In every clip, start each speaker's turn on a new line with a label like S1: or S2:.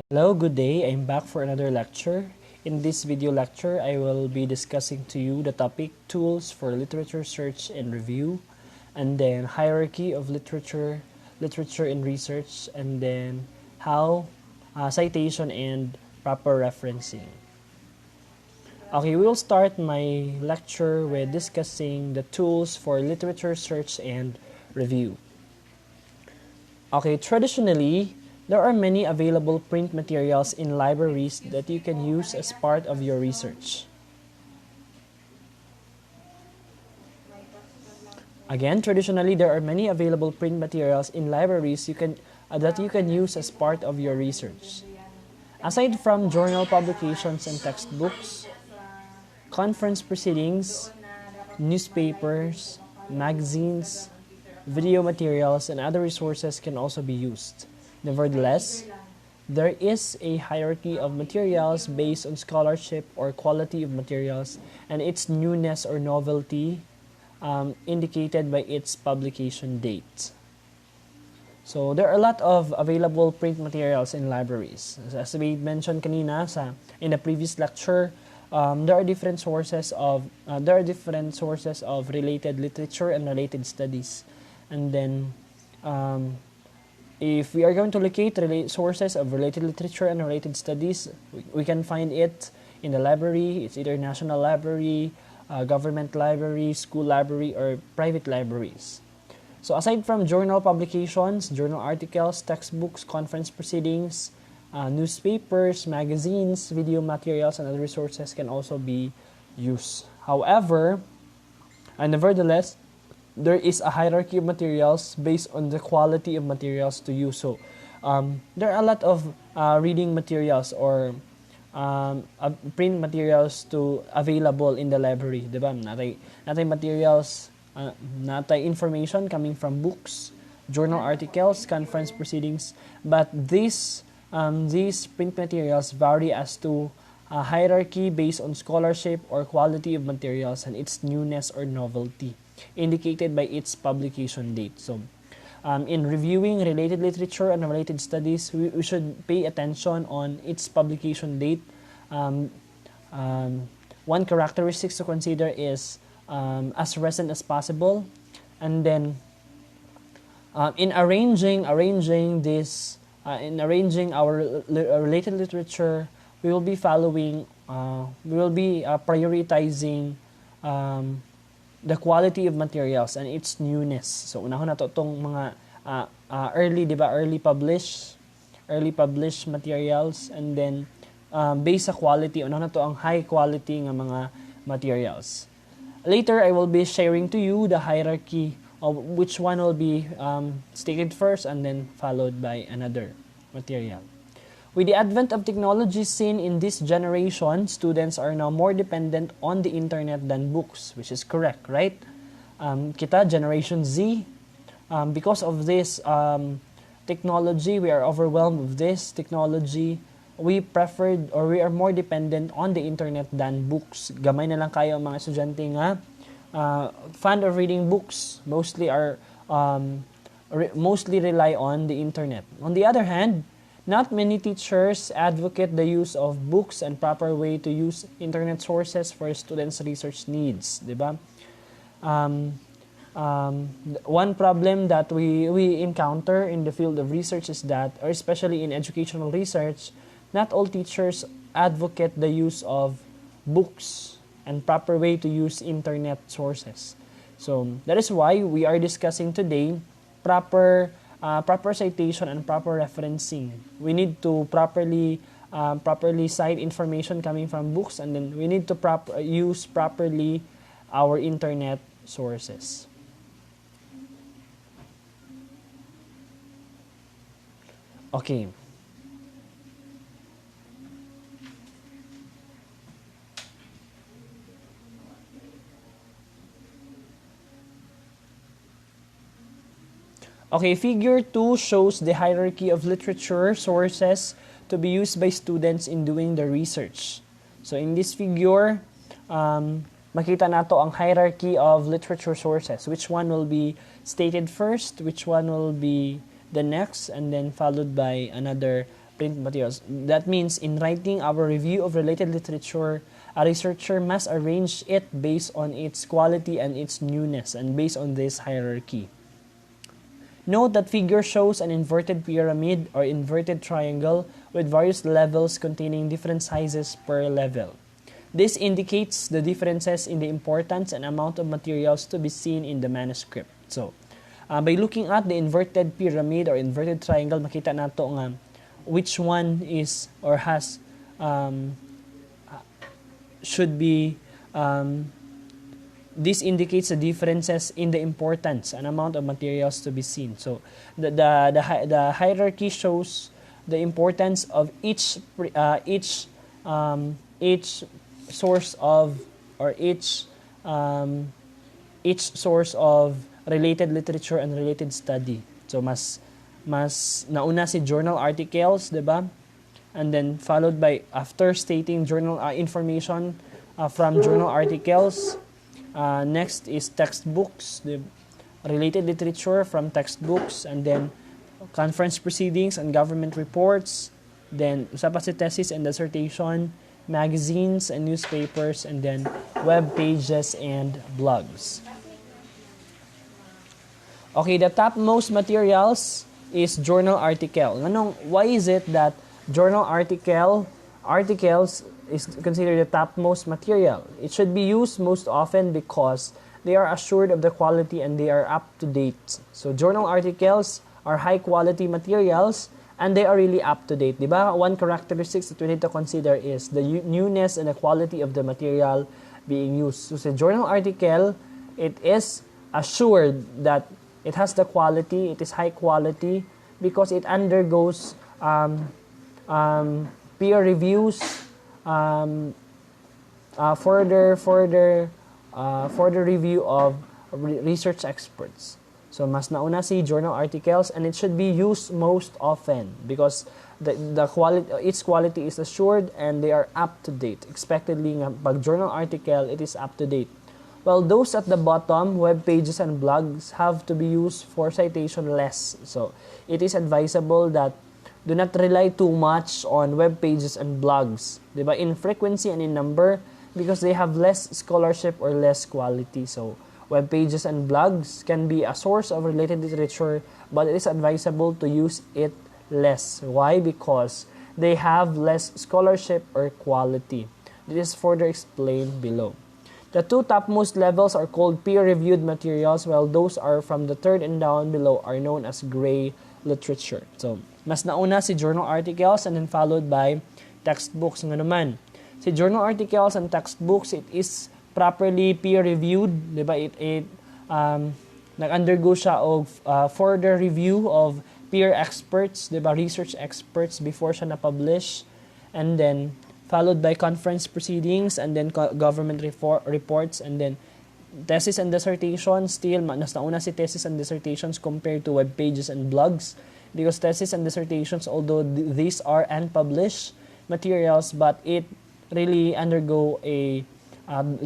S1: Hello, good day. I'm back for another lecture. In this video lecture, I will be discussing to you the topic tools for literature search and review, and then hierarchy of literature and research, and then how citation and proper referencing. Okay, we will start my lecture with discussing the tools for literature search and review. Okay, traditionally, there are many available print materials in libraries that you can use as part of your research. Again, traditionally, there are many available print materials in libraries that you can use as part of your research. Aside from journal publications and textbooks, conference proceedings, newspapers, magazines, video materials, and other resources can also be used. Nevertheless, there is a hierarchy of materials based on scholarship or quality of materials and its newness or novelty indicated by its publication date. So there are a lot of available print materials in libraries. As we mentioned kanina in the previous lecture, there are different sources of related literature and related studies. And then if we are going to locate sources of related literature and related studies, we can find it in the library. It's either national library, government library, school library, or private libraries. So aside from journal publications, journal articles, textbooks, conference proceedings, newspapers, magazines, video materials, and other resources can also be used. However, and nevertheless, there is a hierarchy of materials based on the quality of materials to use. So there are a lot of reading materials or print materials available in the library, diba? Natay materials, natay information coming from books, journal articles, conference proceedings, but these print materials vary as to a hierarchy based on scholarship or quality of materials and its newness or novelty, indicated by its publication date. So, in reviewing related literature and related studies, we should pay attention on its publication date. One characteristic to consider is as recent as possible, and then in arranging our related literature, we will be prioritizing the quality of materials and its newness. So unahon na to itong mga early published materials, and then based sa quality, unahon na to ang high quality nga mga materials. Later, I will be sharing to you the hierarchy of which one will be stated first and then followed by another material. With the advent of technology seen in this generation, students are now more dependent on the internet than books, which is correct, right? Kita, Generation Z, because of this technology, we are overwhelmed with this technology. We are more dependent on the internet than books. Gamay na lang kayo mga estudyante nga fond of reading books, mostly rely on the internet. On the other hand, not many teachers advocate the use of books and proper way to use internet sources for students' research needs, diba? One problem that we encounter in the field of research is that, or especially in educational research, not all teachers advocate the use of books and proper way to use internet sources. So that is why we are discussing today proper citation and proper referencing. We need to properly cite information coming from books, and then we need to use properly our internet sources. Okay. Okay, figure 2 shows the hierarchy of literature sources to be used by students in doing the research. So in this figure, makita nato ang hierarchy of literature sources. Which one will be stated first, which one will be the next, and then followed by another print materials. That means in writing our review of related literature, a researcher must arrange it based on its quality and its newness, and based on this hierarchy. Note that figure shows an inverted pyramid or inverted triangle with various levels containing different sizes per level. This indicates the differences in the importance and amount of materials to be seen in the manuscript. So, by looking at the inverted pyramid or inverted triangle, makita nato nga which one is or has should be this indicates the differences in the importance and amount of materials to be seen. So the hierarchy shows the importance of each source of or each source of related literature and related study. So mas nauna si journal articles, 'di ba? And then followed by, after stating journal information from journal articles, next is textbooks, the related literature from textbooks, and then conference proceedings and government reports, then usa pa si thesis and dissertation, magazines and newspapers, and then web pages and blogs. Okay, the topmost materials is journal article. Why is it that journal articles is considered the topmost material? It should be used most often because they are assured of the quality and they are up to date. So journal articles are high quality materials and they are really up to date. Diba? One characteristic that we need to consider is the newness and the quality of the material being used. So sa journal article, it is assured that it has the quality, it is high quality because it undergoes peer reviews, further review of research experts. So mas nauna si journal articles, and it should be used most often because the quality, its quality is assured and they are up to date. Expectedly nga pag journal article, it is up to date. While those at the bottom, web pages and blogs, have to be used for citation less. So it is advisable that do not rely too much on web pages and blogs, diba? In frequency and in number, because they have less scholarship or less quality. So web pages and blogs can be a source of related literature, but it is advisable to use it less. Why? Because they have less scholarship or quality. This is further explained below. The two topmost levels are called peer-reviewed materials, while those are from the third and down below are known as gray literature. So, mas nauna si journal articles and then followed by textbooks. Nga naman, si journal articles and textbooks, it is properly peer-reviewed. Diba? Nag-undergo siya of further review of peer experts, diba? Research experts before siya na-publish. And then, followed by conference proceedings, and then government reports, and then thesis and dissertations. Still, mas nauna si thesis and dissertations compared to web pages and blogs, because thesis and dissertations, although these are unpublished materials, but it really undergo a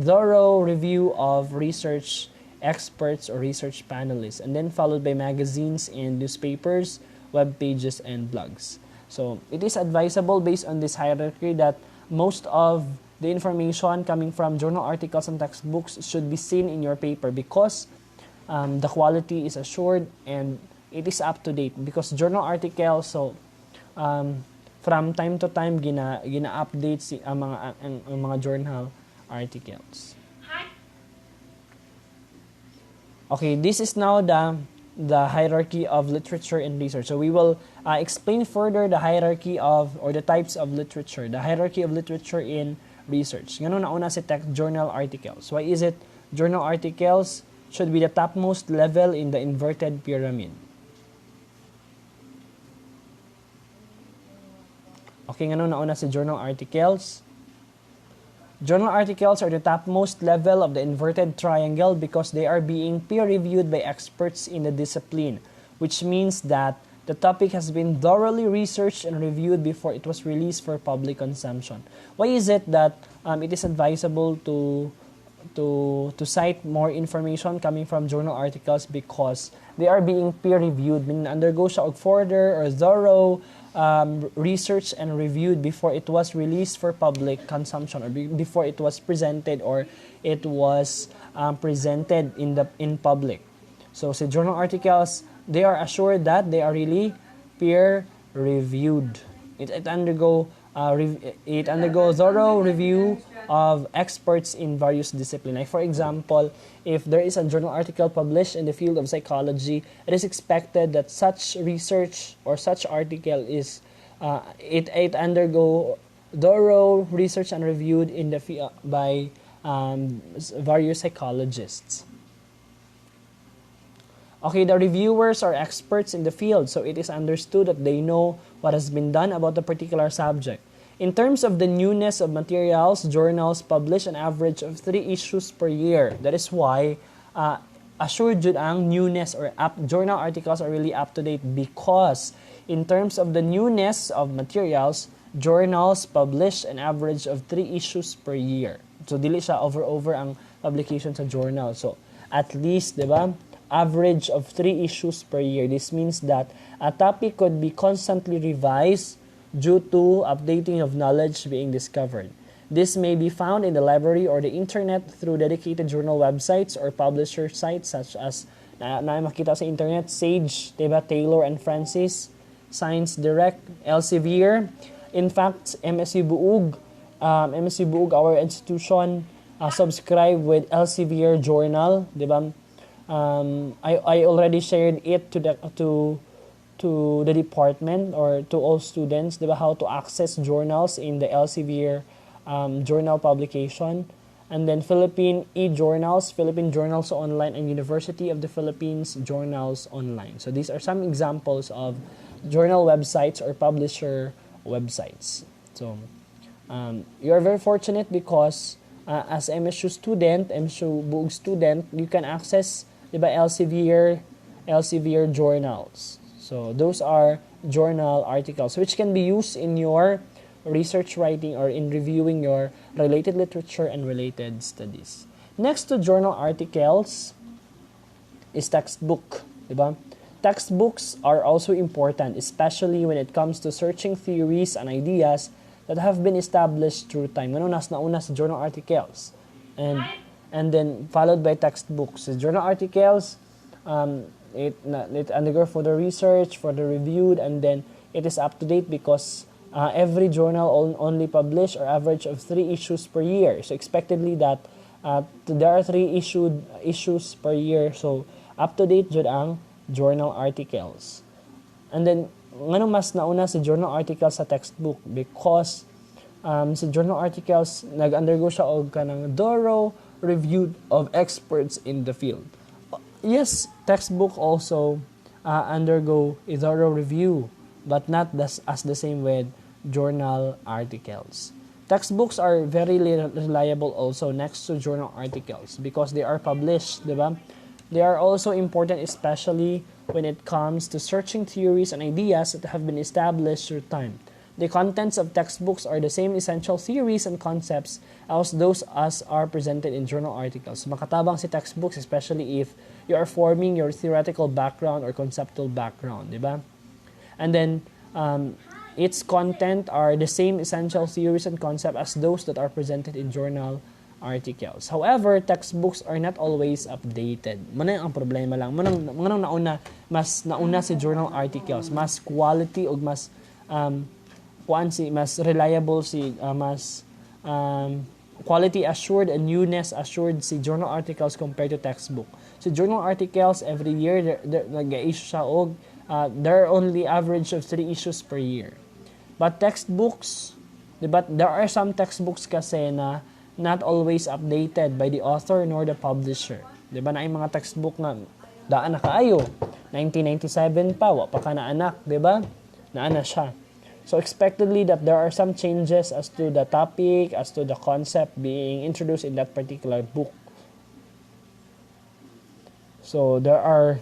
S1: thorough review of research experts or research panelists, and then followed by magazines and newspapers, web pages, and blogs. So it is advisable based on this hierarchy that most of the information coming from journal articles and textbooks should be seen in your paper because the quality is assured and it is up to date. Because journal articles, so from time to time gina-update ang mga journal articles. Okay, this is now the hierarchy of literature and research. So we will explain further the hierarchy of or the types of literature, the hierarchy of literature in research. Ngano nauna si journal articles. Why is it journal articles should be the topmost level in the inverted pyramid? Okay, ngano nauna si journal articles? Journal articles are the topmost level of the inverted triangle because they are being peer-reviewed by experts in the discipline, which means that the topic has been thoroughly researched and reviewed before it was released for public consumption. Why is it that it is advisable to cite more information coming from journal articles? Because they are being peer-reviewed, meaning undergo siya og further or thorough researched and reviewed before it was released for public consumption, or before it was presented, or it was presented in public. So sa journal articles, they are assured that they are really peer reviewed. It undergo thorough review of experts in various disciplines. Like for example, if there is a journal article published in the field of psychology, it is expected that such research or such article is it undergo thorough research and reviewed in the by various psychologists. Okay, the reviewers are experts in the field, so it is understood that they know what has been done about the particular subject. In terms of the newness of materials, journals publish an average of 3 issues per year. That is why assured jud ang newness, or journal articles are really up to date, because in terms of the newness of materials, journals publish an average of 3 issues per year. So dili siya over ang publication sa journal. So at least, di ba? Average of 3 issues per year. This means that a topic could be constantly revised due to updating of knowledge being discovered. This may be found in the library or the internet through dedicated journal websites or publisher sites such as na makita sa internet, Sage, diba, Taylor and Francis, Science Direct, Elsevier. In fact, MSU Buug, our institution, subscribe with Elsevier Journal, diba? I already shared it to the department, or to all students, diba, how to access journals in the Elsevier journal publication. And then Philippine e-journals, Philippine Journals Online, and University of the Philippines Journals Online. So these are some examples of journal websites or publisher websites. So you are very fortunate because as MSU student, MSU Buug student, you can access, diba, Elsevier journals. So those are journal articles which can be used in your research writing or in reviewing your related literature and related studies. Next to journal articles is textbook, diba? Textbooks are also important, especially when it comes to searching theories and ideas that have been established through time. Nauna sa journal articles, and then followed by textbooks. The journal articles, it undergo for the research, for the reviewed, and then it is up to date because every journal only publish or average of 3 issues per year. So expectedly that there are 3 issues per year. So up to date jud ang journal articles. And then ngano mas nauna si journal articles sa textbook because si journal articles nag-undergo siya og kanang thorough review of experts in the field. Yes, textbook also undergo a thorough review, but not as the same with journal articles. Textbooks are very reliable also next to journal articles because they are published, diba? They are also important, especially when it comes to searching theories and ideas that have been established through time. The contents of textbooks are the same essential theories and concepts as those as are presented in journal articles. Makatabang si textbooks, especially if you are forming your theoretical background or conceptual background, diba? And then its content are the same essential theories and concepts as those that are presented in journal articles. However, textbooks are not always updated. Manang ang problema lang. Mas nauna si journal articles, mas quality o mas mas reliable mas quality assured and newness assured si journal articles compared to textbook. So journal articles every year nag-issue siya og there are only average of 3 issues per year. But textbooks, diba, there are some textbooks kasi na not always updated by the author nor the publisher. Diba na yung mga textbook na daan na kaayo, 1997 pa, wa pa ka na anak, diba? Naana siya. So expectedly that there are some changes as to the topic, as to the concept being introduced in that particular book. So there are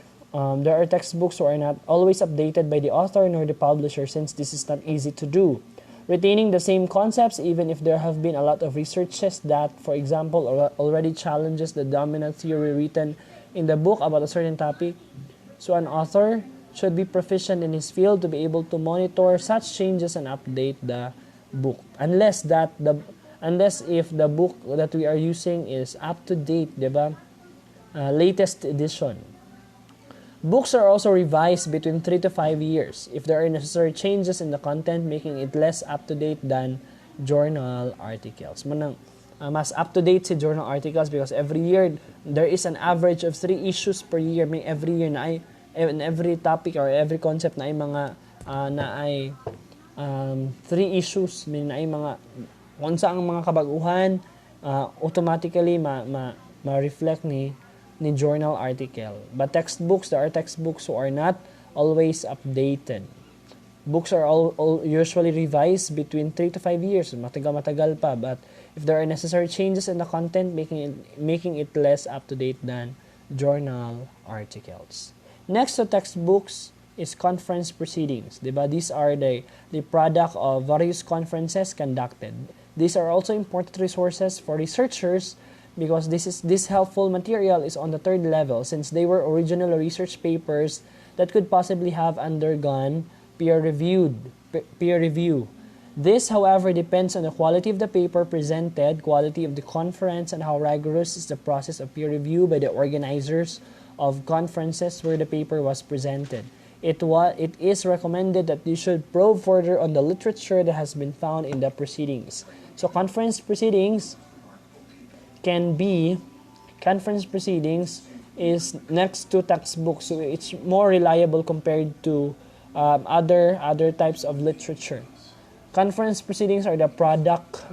S1: textbooks who are not always updated by the author nor the publisher since this is not easy to do. Retaining the same concepts even if there have been a lot of researches that, for example, already challenges the dominant theory written in the book about a certain topic. So an author should be proficient in his field to be able to monitor such changes and update the book. Unless if the book that we are using is up to date, diba? Latest edition. Books are also revised between 3 to 5 years if there are necessary changes in the content, making it less up to date than journal articles. Mas up to date si journal articles because every year there is an average of 3 issues per year. May every year na ay in every topic or every concept na ay mga 3 issues, may na ay mga kung saan ang mga kabaguhan automatically ma-reflect ni journal article. But textbooks, there are textbooks who are not always updated. Books are all usually revised between 3 to 5 years. Matagal pa. But if there are necessary changes in the content, making it less up to date than journal articles. Next to textbooks is conference proceedings. Diba? These are the product of various conferences conducted. These are also important resources for researchers because this helpful material is on the 3rd level since they were original research papers that could possibly have undergone peer review. This, however, depends on the quality of the paper presented, quality of the conference, and how rigorous is the process of peer review by the organizers of conferences where the paper was presented. It is recommended that you should probe further on the literature that has been found in the proceedings. So conference proceedings is next to textbooks, so it's more reliable compared to other types of literature. Conference proceedings are the product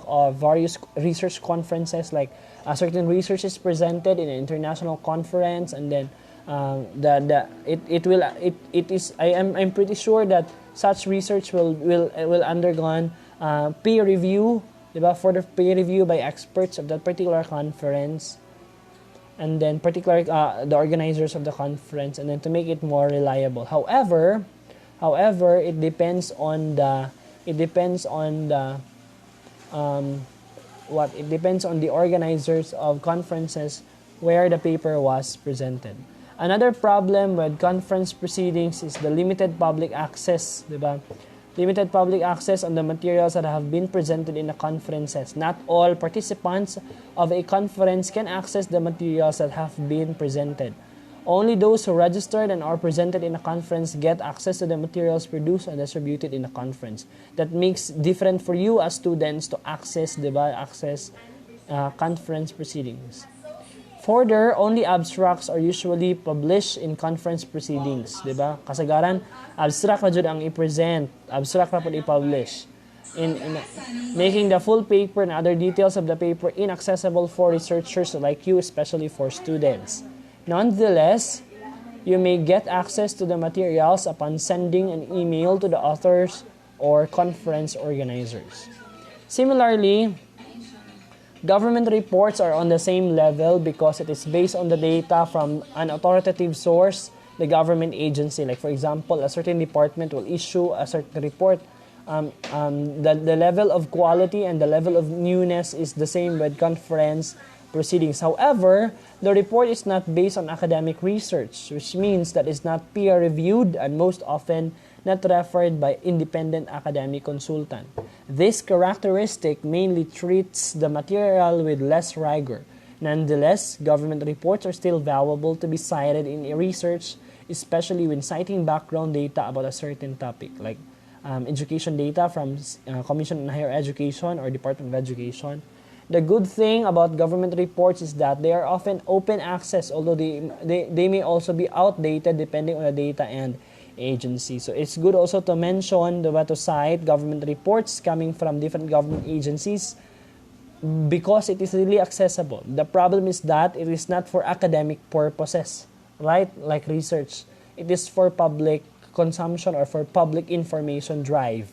S1: of various research conferences, like a certain research is presented in an international conference, and then I'm pretty sure that such research will undergone peer review, diba? For the peer review by experts of that particular conference, and then the organizers of the conference, and then to make it more reliable. However, it depends on the organizers of conferences where the paper was presented. Another problem with conference proceedings is the limited public access, diba? Limited public access on the materials that have been presented in the conferences. Not all participants of a conference can access the materials that have been presented. Only those who registered and are presented in a conference get access to the materials produced and distributed in the conference. That makes different for you as students to access conference proceedings. Further, only abstracts are usually published in conference proceedings, diba? Kasagaran, abstract na jud ang i-present, abstract na pud i-publish. In making the full paper and other details of the paper inaccessible for researchers like you, especially for students. Nonetheless, you may get access to the materials upon sending an email to the authors or conference organizers. Similarly, government reports are on the same level because it is based on the data from an authoritative source, the government agency. Like for example, a certain department will issue a certain report. The level of quality and the level of newness is the same with conference proceedings. However, the report is not based on academic research, which means that it's not peer-reviewed and most often not referred by independent academic consultant. This characteristic mainly treats the material with less rigor. Nonetheless, government reports are still valuable to be cited in research, especially when citing background data about a certain topic, like education data from Commission on Higher Education or Department of Education. The good thing about government reports is that they are often open access, although they may also be outdated depending on the data and agency. So it's good also to mention to cite government reports coming from different government agencies because it is really accessible. The problem is that it is not for academic purposes, right? Like research. It is for public consumption or for public information drive.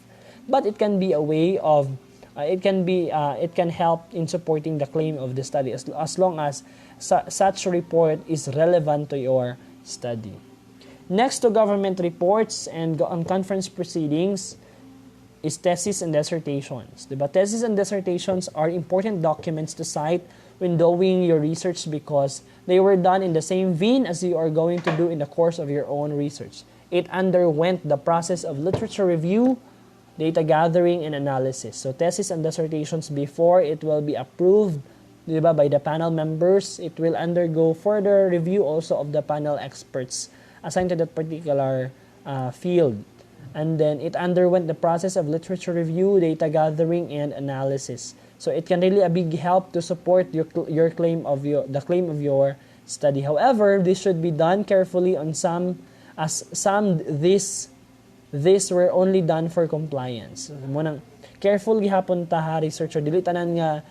S1: But it can be a way of it can help in supporting the claim of the study as long as such report is relevant to your study. Next to government reports and on conference proceedings is theses and dissertations. Diba? Theses and dissertations are important documents to cite windowing your research because they were done in the same vein as you are going to do in the course of your own research. It underwent the process of literature review, data gathering, and analysis. So thesis and dissertations, before it will be approved, diba, by the panel members, it will undergo further review also of the panel experts assigned to that particular field. And then it underwent the process of literature review, data gathering, and analysis. So it can really a big help to support your claim of the claim of your study. However, this should be done carefully on some, as these were only done for compliance. Munang careful gihapon ta ha, researcher, dili tanan nga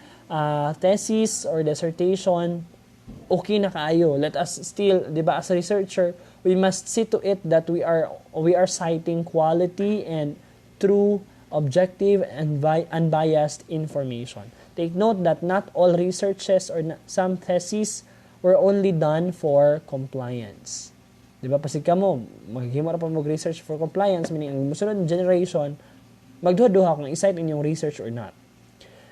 S1: thesis or dissertation okay na kaayo. Let us still, di ba, as a researcher, we must see to it that we are citing quality and true, objective, and unbiased information. Take note that not all researches or some theses were only done for compliance. Di ba, pasig ka mo, maghimo ra pa mag-research for compliance, meaning ang musunod generation, magduha-duha kung i-cite inyong research or not.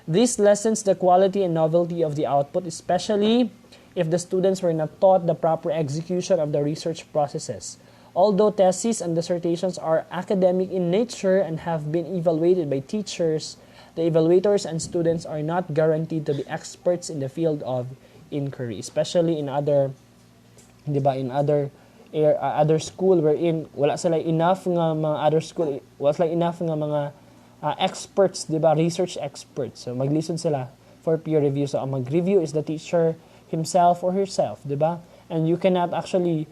S1: This lessens the quality and novelty of the output, especially if the students were not taught the proper execution of the research processes. Although theses and dissertations are academic in nature and have been evaluated by teachers, the evaluators and students are not guaranteed to be experts in the field of inquiry, especially in other, di ba, in other school wherein wala sila enough nga mga other school, wala sila enough nga mga experts, di ba, research experts. So maglisten sila for peer review. So ang mag-review is the teacher himself or herself, di ba? And you cannot actually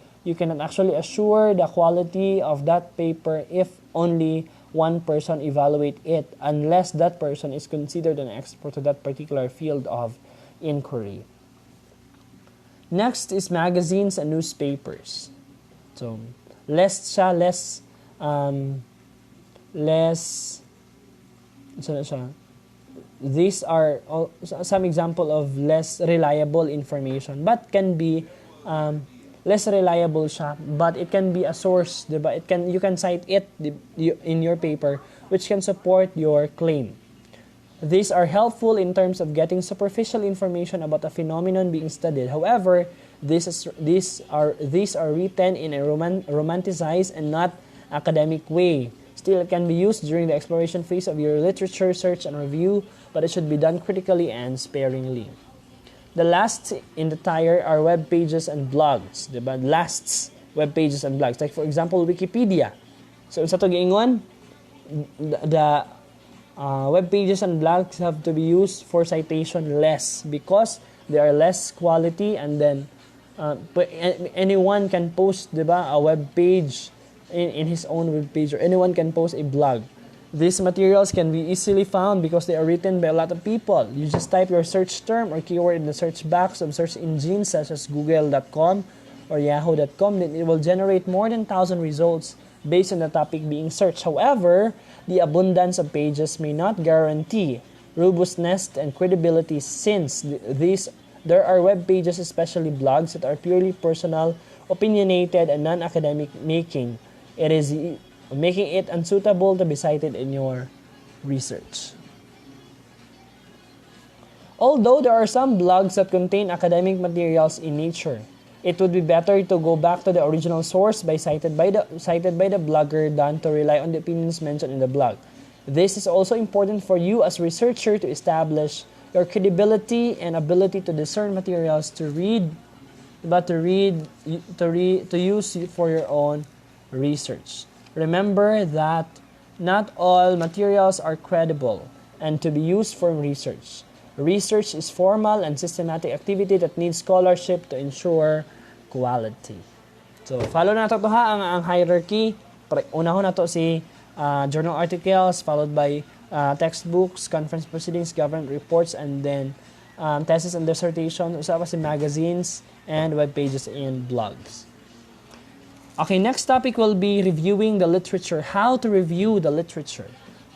S1: assure the quality of that paper if only one person evaluate it, unless that person is considered an expert to that particular field of inquiry. Next is magazines and newspapers. So, these are some example of less reliable information, but can be less reliable siya, but it can be a source, diba? You can cite it in your paper, which can support your claim. These are helpful in terms of getting superficial information about a phenomenon being studied. However, these are written in a romanticized and not academic way. Still, it can be used during the exploration phase of your literature search and review, but it should be done critically and sparingly. The last in the tier are web pages and blogs. Diba? Lasts, web pages and blogs. Like for example, Wikipedia. So sa to giingon, the web pages and blogs have to be used for citation less because they are less quality, and then anyone can post, diba, a web page in his own web page, or anyone can post a blog. These materials can be easily found because they are written by a lot of people. You just type your search term or keyword in the search box of search engines such as google.com or yahoo.com, then it will generate more than 1,000 results based on the topic being searched. However, the abundance of pages may not guarantee robustness and credibility, since there are web pages, especially blogs, that are purely personal, opinionated, and non-academic, making it unsuitable to be cited in your research. Although there are some blogs that contain academic materials in nature, it would be better to go back to the original source cited by the blogger than to rely on the opinions mentioned in the blog. This is also important for you as a researcher to establish your credibility and ability to discern materials to use for your own research. Remember that not all materials are credible and to be used for research. Research is formal and systematic activity that needs scholarship to ensure quality. So, follow na to ang hierarchy. Unahon na to si journal articles, followed by textbooks, conference proceedings, government reports, and then thesis and dissertation. Usa pa si magazines and web pages and blogs. Okay, next topic will be reviewing the literature. How to review the literature.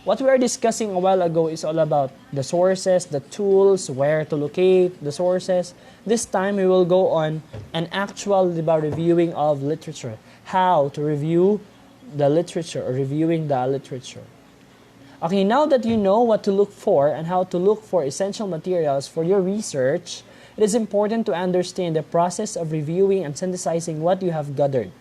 S1: What we were discussing a while ago is all about the sources, the tools, where to locate the sources. This time we will go on an actual reviewing of literature. How to review the literature or reviewing the literature. Okay, now that you know what to look for and how to look for essential materials for your research, It is important to understand the process of reviewing and synthesizing what you have gathered.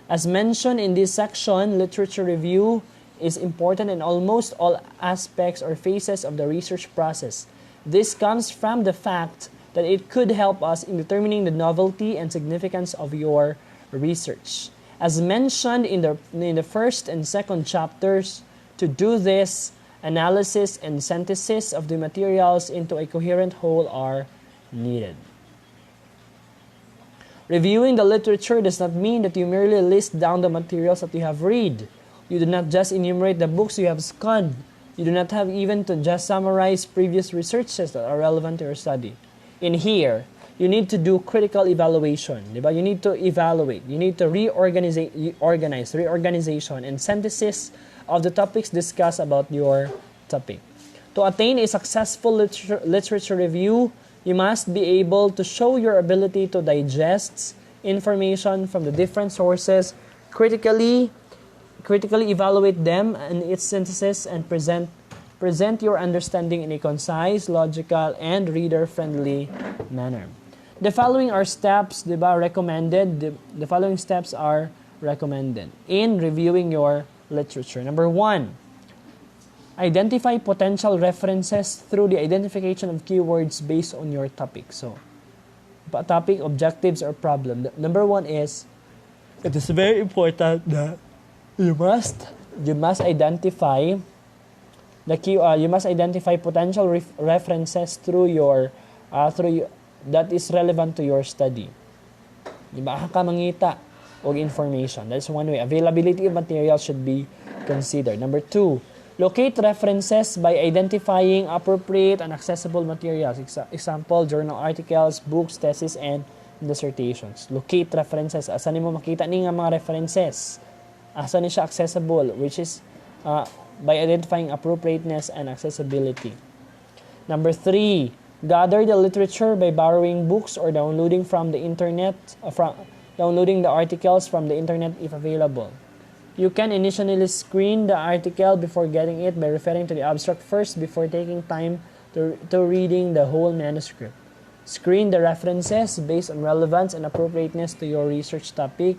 S1: As mentioned in this section, literature review is important in almost all aspects or phases of the research process. This comes from the fact that it could help us in determining the novelty and significance of your research. As mentioned in the first and second chapters, to do this, analysis and synthesis of the materials into a coherent whole are needed. Reviewing the literature does not mean that you merely list down the materials that you have read. You do not just enumerate the books you have scanned. You do not have even to just summarize previous researches that are relevant to your study. In here, you need to do critical evaluation. Diba? You need to evaluate. You need to reorganization, and synthesis of the topics discussed about your topic. To attain a successful literature review, you must be able to show your ability to digest information from the different sources, critically evaluate them and its synthesis, and present your understanding in a concise, logical, and reader-friendly manner. The following are steps, recommended. The following steps are recommended in reviewing your literature. Number 1, identify potential references through the identification of keywords based on your topic. So, topic, objectives, or problem. Number 1 is, it is very important that you must identify you must identify potential references through that is relevant to your study. Diba? Ka mangita og information. That's one way. Availability of materials should be considered. Number 2, locate references by identifying appropriate and accessible materials. Example, journal articles, books, theses, and dissertations. Locate references. Asa nimo makita ni nga mga references? Asa ni siya accessible? Which is by identifying appropriateness and accessibility. Number 3, gather the literature by borrowing books or downloading from the internet, downloading the articles from the internet if available. You can initially screen the article before getting it by referring to the abstract first before taking time to reading the whole manuscript. Screen the references based on relevance and appropriateness to your research topic.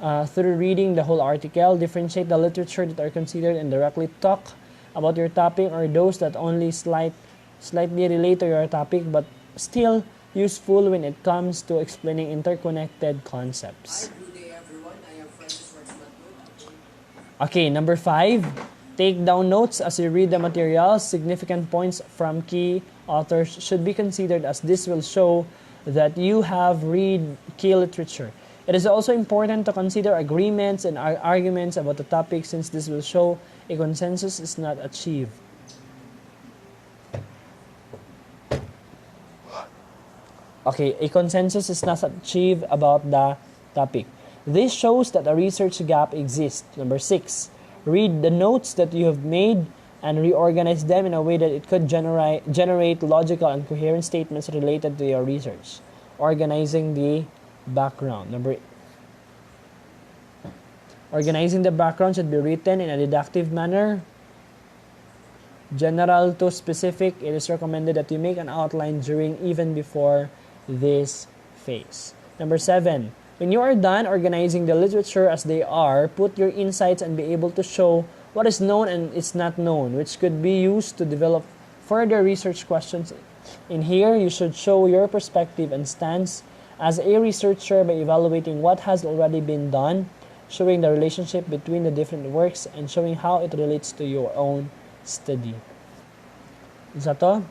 S1: Through reading the whole article, differentiate the literature that are considered and directly talk about your topic or those that only slightly relate to your topic but still useful when it comes to explaining interconnected concepts. Okay, number 5, take down notes as you read the materials. Significant points from key authors should be considered as this will show that you have read key literature. It is also important to consider agreements and arguments about the topic since this will show a consensus is not achieved. Okay, a consensus is not achieved about the topic. This shows that a research gap exists. Number 6, read the notes that you have made and reorganize them in a way that it could generate logical and coherent statements related to your research. Organizing the background. Organizing the background should be written in a deductive manner. General to specific, it is recommended that you make an outline even before this phase. Number 7, when you are done organizing the literature as they are, put your insights and be able to show what is known and is not known, which could be used to develop further research questions. In here, you should show your perspective and stance as a researcher by evaluating what has already been done, showing the relationship between the different works, and showing how it relates to your own study. Is that all?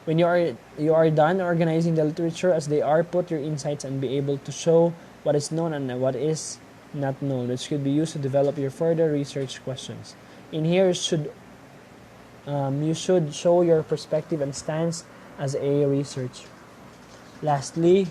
S1: When you are done organizing the literature as they are, put your insights and be able to show what is known and what is not known, which could be used to develop your further research questions. In here, you should show your perspective and stance as a researcher. Lastly,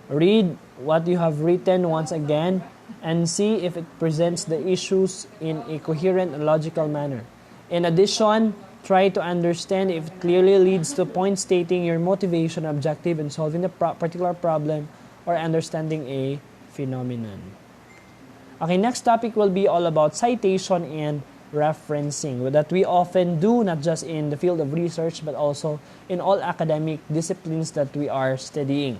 S1: read what you have written once again and see if it presents the issues in a coherent and logical manner. In addition, try to understand if it clearly leads to point stating your motivation or objective in solving the particular problem or understanding a phenomenon. Okay, next topic will be all about citation and referencing, that we often do not just in the field of research but also in all academic disciplines that we are studying.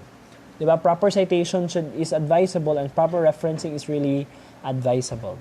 S1: Diba? Proper citation is advisable and proper referencing is really advisable.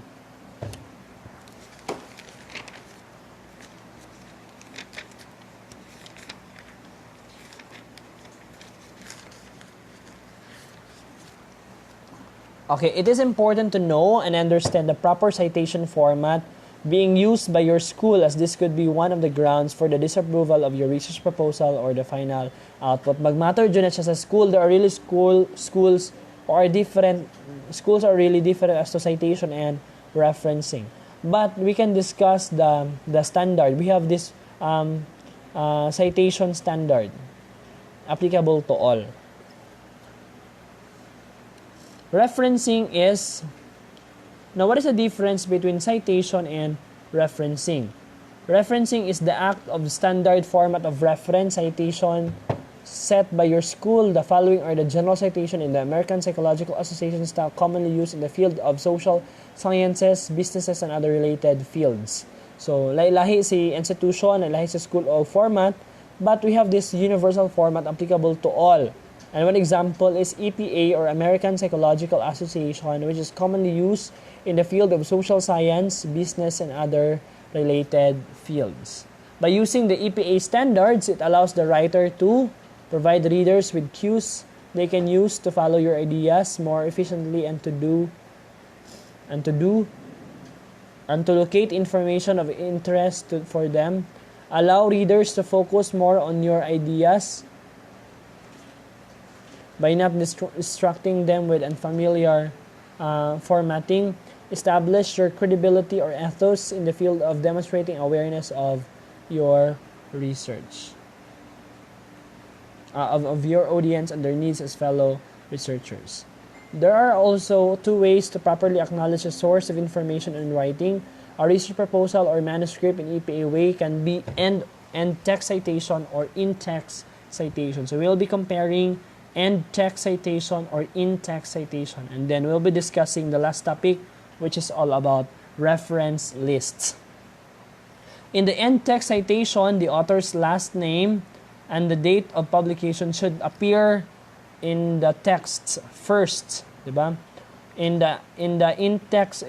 S1: Okay, it is important to know and understand the proper citation format being used by your school, as this could be one of the grounds for the disapproval of your research proposal or the final output. Mag-matter dyan siya sa school. There are really schools or different schools are really different as to citation and referencing. But we can discuss the standard. We have this citation standard applicable to all. Referencing is, now what is the difference between citation and referencing? Referencing is the act of the standard format of reference citation set by your school. The following are the general citation in the American Psychological Association style commonly used in the field of social sciences, businesses, and other related fields. So, lahi si institution, lahi si school o format, but we have this universal format applicable to all. And one example is EPA or American Psychological Association, which is commonly used in the field of social science, business, and other related fields. By using the EPA standards, it allows the writer to provide readers with cues they can use to follow your ideas more efficiently and to locate information of interest for them. Allow readers to focus more on your ideas by not distracting them with unfamiliar formatting. Establish your credibility or ethos in the field of demonstrating awareness of your research, of your audience and their needs as fellow researchers. There are also two ways to properly acknowledge a source of information in writing. A research proposal or manuscript in EPA way can be end text citation or in-text citation. So we'll be comparing end text citation or in-text citation. And then we'll be discussing the last topic, which is all about reference lists. In the end text citation, the author's last name and the date of publication should appear in the text first, diba? In the end text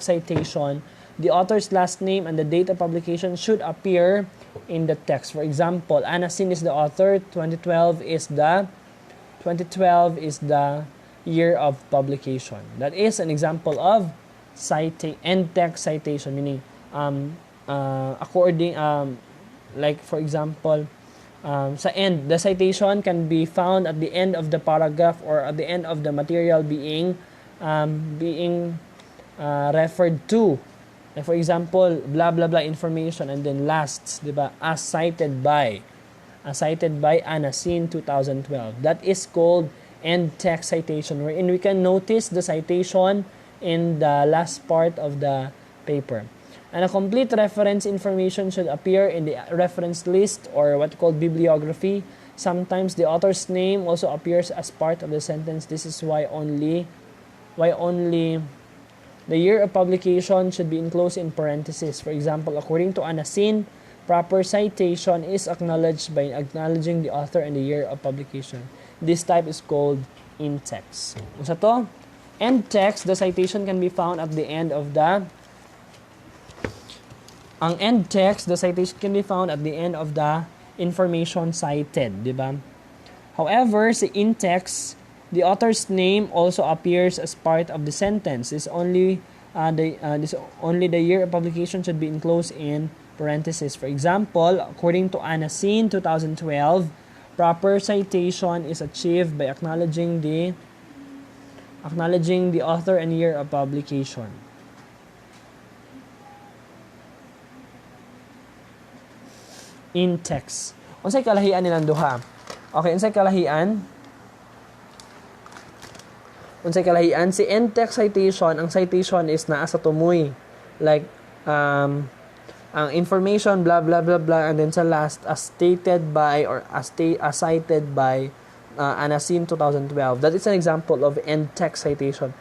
S1: citation, the author's last name and the date of publication should appear in the text. For example, Anasin is the author, 2012 is the year of publication. That is an example of end text citation, meaning according like for example, sa end, the citation can be found at the end of the paragraph or at the end of the material being referred to. Like for example, blah blah blah information and then last, diba? As cited by Anasin 2012. That is called end text citation, wherein we can notice the citation in the last part of the paper. And a complete reference information should appear in the reference list or what called bibliography. Sometimes the author's name also appears as part of the sentence. This is why only the year of publication should be enclosed in parentheses. For example, according to Anasin, proper citation is acknowledged by acknowledging the author and the year of publication. This type is called in-text. Sa to, end text, the citation can be found at the end of the information cited, di ba? However, sa in-text, the author's name also appears as part of the sentence. Only the year of publication should be enclosed in parentheses. For example, according to Anasin 2012, proper citation is achieved by acknowledging the author and year of publication. In text. Unsay kalahian nilang duha? Okay, unsay kalahian? Si end text citation, ang citation is naa sa tumoy. Like ang information blah blah blah blah and then sa last as stated by or as cited by ANASIM 2012. That is an example of end-text citation.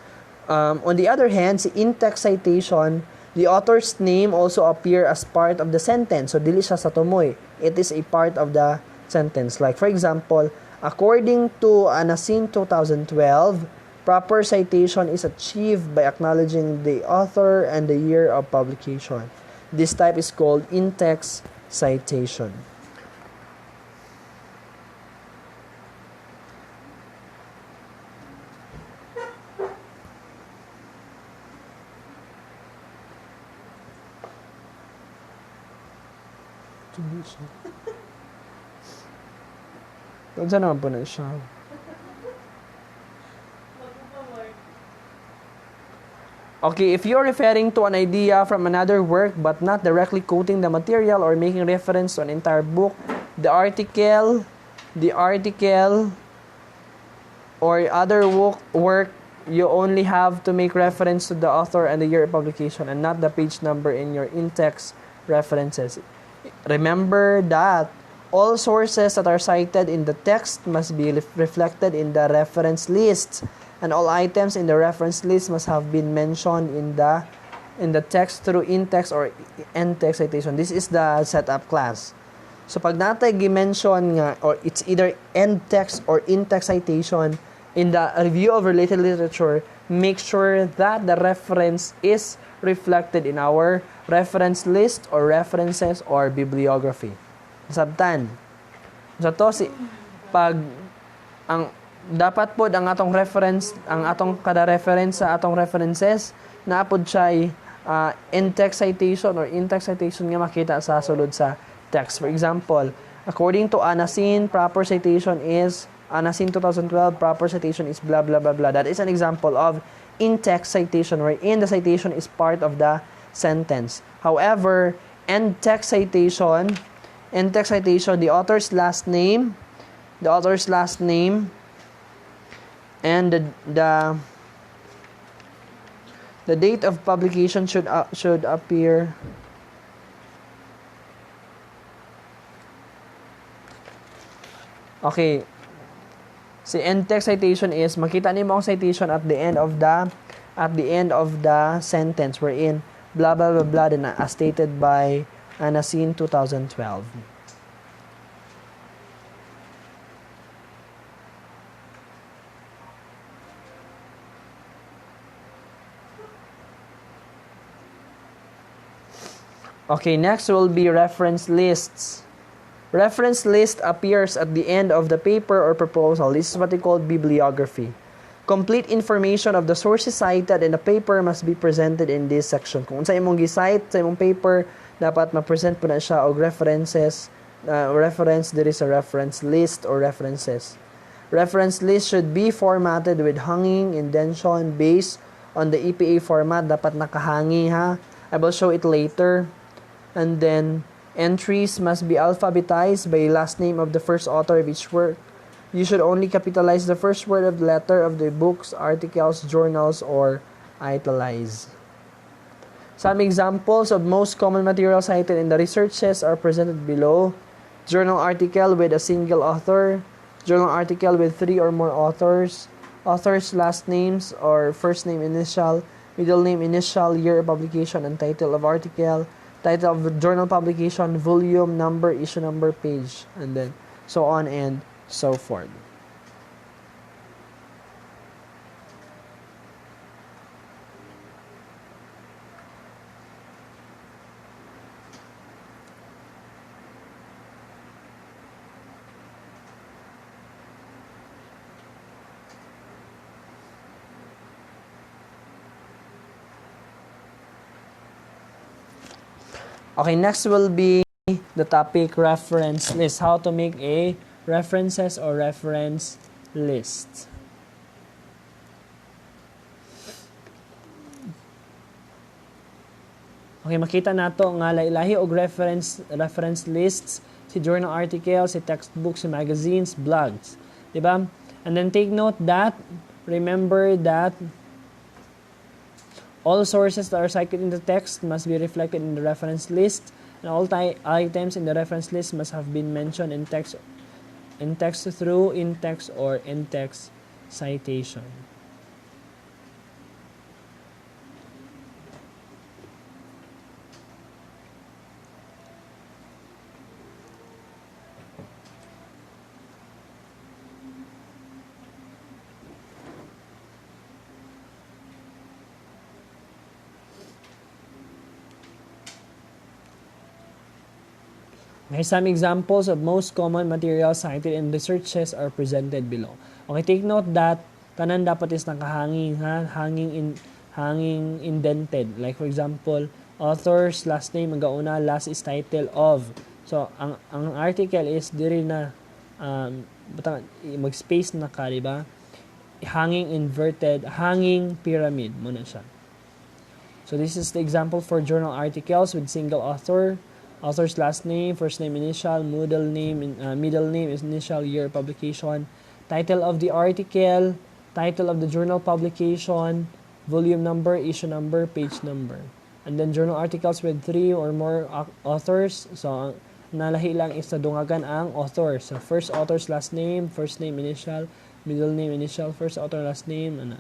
S1: On the other hand, si in-text citation, the author's name also appear as part of the sentence. So, dili siya sa tumoy. It is a part of the sentence. Like, for example, according to ANASIM 2012, proper citation is achieved by acknowledging the author and the year of publication. This type is called in-text citation. Saan naman po na siya? Okay, if you're referring to an idea from another work but not directly quoting the material or making reference to an entire book, the article or other work, you only have to make reference to the author and the year of publication and not the page number in your in-text references. Remember that all sources that are cited in the text must be reflected in the reference list, and all items in the reference list must have been mentioned in the text through in-text or end-text citation. This is the setup class. So pag natay gi-mention nga, or it's either end-text or in-text citation in the review of related literature, make sure that the reference is reflected in our reference list or references or bibliography. Sabtan. So to si pag ang dapat pod ang atong reference, ang atong kada reference sa atong references na pod siya in-text citation or in-text citation nga makita sa sulod sa text. For example, according to ANASIM, proper citation is ANASIM 2012, proper citation is blah blah blah blah. That is an example of in-text citation wherein the citation is part of the sentence. However, end-text citation, the author's last name, and the date of publication should appear. Okay. Si end-text citation is makita nimo ang citation at the end of the sentence wherein blah blah blah blah din as stated by ANASIM 2012. Okay, next will be reference lists. Reference list appears at the end of the paper or proposal. This is what we call bibliography. Complete information of the sources cited in the paper must be presented in this section. Kung sa imong gi-cite sa imong paper, dapat ma-present po na siya og references, reference, there is a reference list or references. Reference list should be formatted with hanging indentation based on the EPA format. Dapat nakahangi ha. I will show it later. And then entries must be alphabetized by last name of the first author of each work. You should only capitalize the first word of the letter of the books, articles, journals, or italize. Some examples of most common materials cited in the researches are presented below. Journal article with a single author, journal article with 3 or more authors, authors' last names or first name initial, middle name initial, year of publication, and title of article, title of journal publication, volume, number, issue number, page, and then so on and so forth. Okay, next will be the topic reference list. How to make a references or reference list. Okay, makita nato nga lahi og reference lists, si journal articles, si textbooks, si magazines, blogs, di ba? And then take note that, remember that all sources that are cited in the text must be reflected in the reference list, and all items in the reference list must have been mentioned in text in-text through, in-text, or in-text citation. Okay, some examples of most common materials cited in researches are presented below. Okay, take note that tanan dapat is nakahanging, ha? Hanging indented. Like for example, author's last name magauna, last is title of. So ang article is diri na mag-space na ka, di ba? Hanging inverted, hanging pyramid mo na siya. So this is the example for journal articles with single author. Author's last name, first name initial, middle name initial, year publication, title of the article, title of the journal publication, volume number, issue number, page number. And then journal articles with 3 or more authors. So nalahi lang is nadungagan ang author. So first author's last name, first name initial, middle name initial, first author last name, and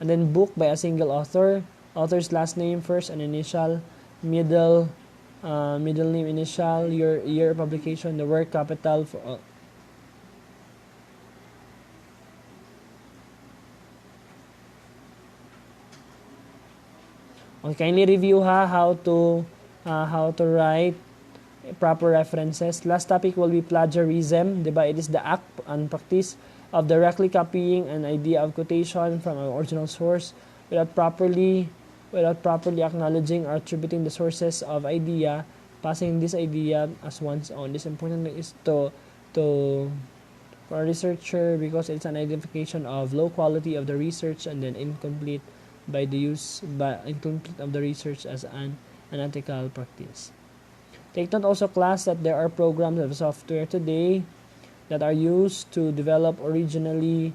S1: then book by a single author, author's last name, first and initial, middle name initial, year publication, the work capital for okay, kindly review how to write proper references. Last topic will be plagiarism, diba? It is the act and practice of directly copying an idea of quotation from an original source without properly acknowledging or attributing the sources of idea, passing this idea as one's own. This important is to for a researcher because it's an identification of low quality of the research and then incomplete of the research as an unethical practice. Take note also, class, that there are programs of software today that are used to develop originally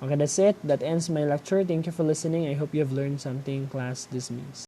S1: okay, that's it. That ends my lecture. Thank you for listening. I hope you have learned something. Class dismissed.